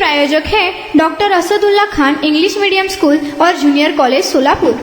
प्रायोजक हैं doctor Asadullah Khan English medium school और जूनियर कॉलेज सोलापुर।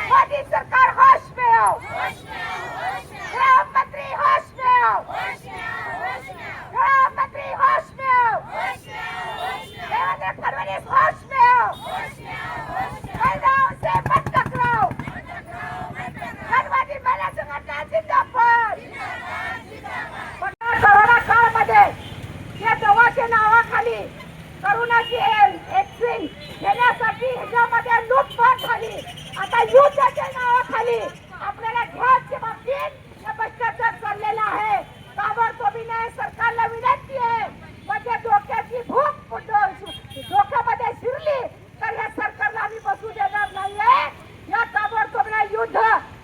मोदी सरकार होश में हो, गृहमंत्री होश में हो, गृहमंत्री होश में हो, देवेंद्र फडणवीस होश में हो, महिलाओं से मत टकराओ, धनवादी महिला संघटना जिंदाबाद। कोरोना काळामध्ये या दवाच्या नावाखाली करोनाची वॅक्सिन घेण्यासाठी ह्याच्यामध्ये लूटपाट झाली। आता युद्धाच्या नावाखाली आपल्याला घ्यायच्या बाबतीत भ्रष्टाचार चाललेला आहे। ताबडतोबीने सरकारला विनंती आहे, म्हणजे डोक्याची भूक डोक्यामध्ये शिरली तर या सरकारला आम्ही बसू देणार नाहीये। या ताबडतोबीने युद्ध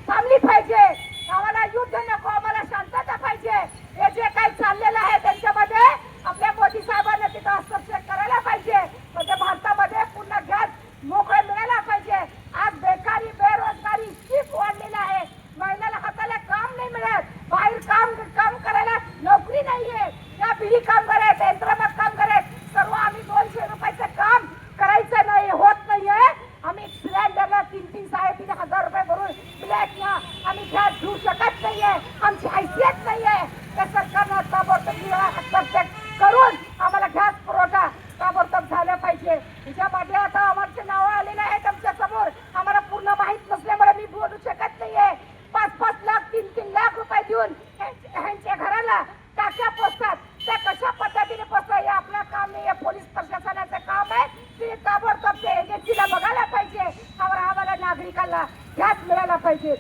थांबली पाहिजे। आम्हाला युद्ध नको, आम्हाला शांतता पाहिजे। हे जे काही चाललेलं आहे त्यांच्यामध्ये आपल्या मोदी साहेबांना तिथं हस्तक्षेप करायला पाहिजे, म्हणजे भारतामध्ये पुन्हा गॅस मोकळं मिळायला पाहिजे। आज बेकारी बेरोजगारी खूप वाढलेला आहे। महिलांना हाताला काम नाही मिळत, बाहेर काम करायला नोकरी नाहीये। या बिडी कामगार आहेत, यंत्रमाग कामगार आहेत, सर्व आम्ही 200 रुपयाचं काम करायचं नाही, होत नाहीये। आम्ही सिलेंडरला 3-3, 3,500 रुपये भरून फ्लॅटला आम्ही गॅस घेऊ शकत नाहीये, आमची हैसियत नाहीये। त्या सरकारनं ताबडतोब हस्तक्षेप करून आम्हाला गॅस पुरवठा ताबडतोब झाला पाहिजे। त्याच्यामध्ये आता आमचे नाव आलेले आहेत आमच्या समोर, आम्हाला पूर्ण माहित नसल्यामुळे मी बोलू शकत नाहीये। 5-5 लाख 3-3 लाख रुपये देऊन ह्यांच्या घराला टाक्या पोचतात, त्या कशा पद्धतीने पोचतात हे आपलं काम नाही, पोलीस प्रशासनाचं काम आहे। ते ताबडतोब ते एजन्सीला बघायला पाहिजे, आम्हाला नागरिकांना गॅस मिळायला पाहिजे।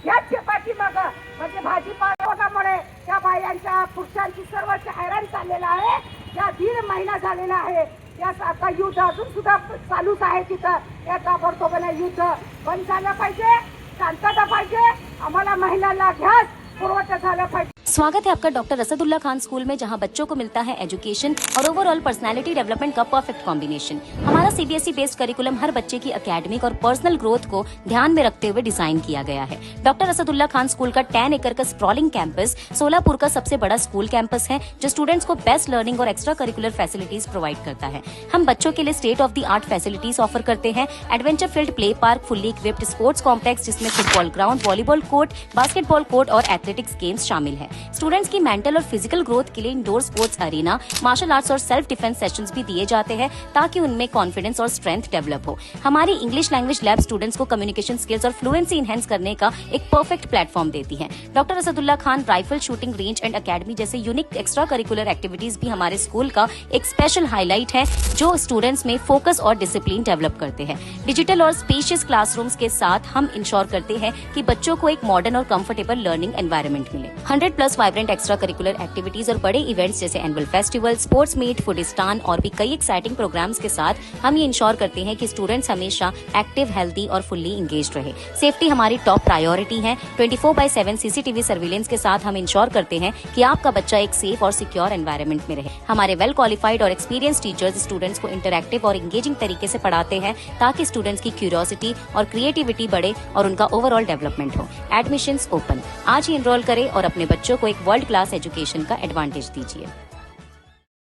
गॅसच्या पाठीमागं म्हणजे भाजीपाल्यामुळे त्या बायांच्या पुरुषांची सर्वच हैराण चाललेला आहे। या 1.5 महिना झालेला आहे, या आता युद्ध अजून सुद्धा चालूच आहे तिथं। या ताबडतोबीने युद्ध बंद झालं पाहिजे, शांतता पाहिजे, आम्हाला महिलांना गॅस पुरवठा झाला पाहिजे। स्वागत है आपका डॉक्टर असदुल्ला खान स्कूल में, जहां बच्चों को मिलता है एजुकेशन और ओवरऑल पर्सनालिटी डेवलपमेंट का परफेक्ट कॉम्बिनेशन। हमारा सीबीएसई बेस्ड करिकुलम हर बच्चे की एकेडमिक और पर्सनल ग्रोथ को ध्यान में रखते हुए डिजाइन किया गया है। डॉक्टर असदुल्ला खान स्कूल का 10 एकड़ का स्प्रॉलिंग कैंपस सोलापुर का सबसे बड़ा स्कूल कैंपस है, जो स्टूडेंट्स को बेस्ट लर्निंग और एक्स्ट्रा करिकुलर फैसिलिटीज प्रोवाइड करता है। हम बच्चों के लिए state of the art facilities offer करते हैं। Adventure field play park, fully equipped sports complex जिसमें football ground, volleyball court, basketball court और एथलेटिक्स गेम्स शामिल है। स्टूडेंट्स की मेंटल और फिजिकल ग्रोथ के लिए indoor sports arena, martial arts और सेल्फ डिफेंस सेशंस भी दिए जाते हैं, ताकि उनमें कॉन्फिडेंस और स्ट्रेंथ डेवलप हो। हमारी इंग्लिश लैंग्वेज लैब स्टूडेंट्स को कम्युनिकेशन स्किल्स और फ्लुएंसी इनहेंस करने का एक परफेक्ट प्लेटफॉर्म देती है। Doctor Asadullah Khan rifle shooting range end academy जैसे यूनिक एक्स्ट्रा करिकुलर एक्टिविटीज भी हमारे स्कूल का एक स्पेशल हाईलाइट है, जो स्टूडेंट्स में फोकस और डिसिप्लिन डेवलप करते हैं। डिजिटल और स्पेशियस क्लासरूम्स के साथ हम इंश्योर करते हैं कि बच्चों को एक मॉडर्न और कंफर्टेबल लर्निंग एनवायरनमेंट मिले। 100+ वाइब्रेंट एक्स्ट्रा करिकुलर एक्टिविटीज और बड़े इवेंट्स जैसे एनुअल फेस्टिवल, स्पोर्ट्स मीट, फूडिस्तान और भी कई एक्साइटिंग प्रोग्राम्स के साथ हम ये इंश्योर करते हैं कि स्टूडेंट्स हमेशा एक्टिव, हेल्दी और फुल्ली इंगेज्ड रहे। सेफ्टी हमारी टॉप प्रायोरिटी है। 24/7 सीसीटीवी सर्विलेंस के साथ हम इंश्योर करते हैं कि आपका बच्चा एक सेफ और सिक्योर एनवायरनमेंट में रहे। हमारे वेल क्वालिफाइड और एक्सपीरियंस टीचर्स स्टूडेंट्स को इंटरैक्टिव और इंगेजिंग तरीके से पढ़ाते हैं, ताकि स्टूडेंट्स की क्यूरियोसिटी और क्रिएटिविटी बढ़े और उनका ओवरऑल डेवलपमेंट हो। एडमिशंस ओपन, आज ही एनरोल करें और अपने बच्चों को एक वर्ल्ड क्लास एजुकेशन का एडवांटेज दीजिए।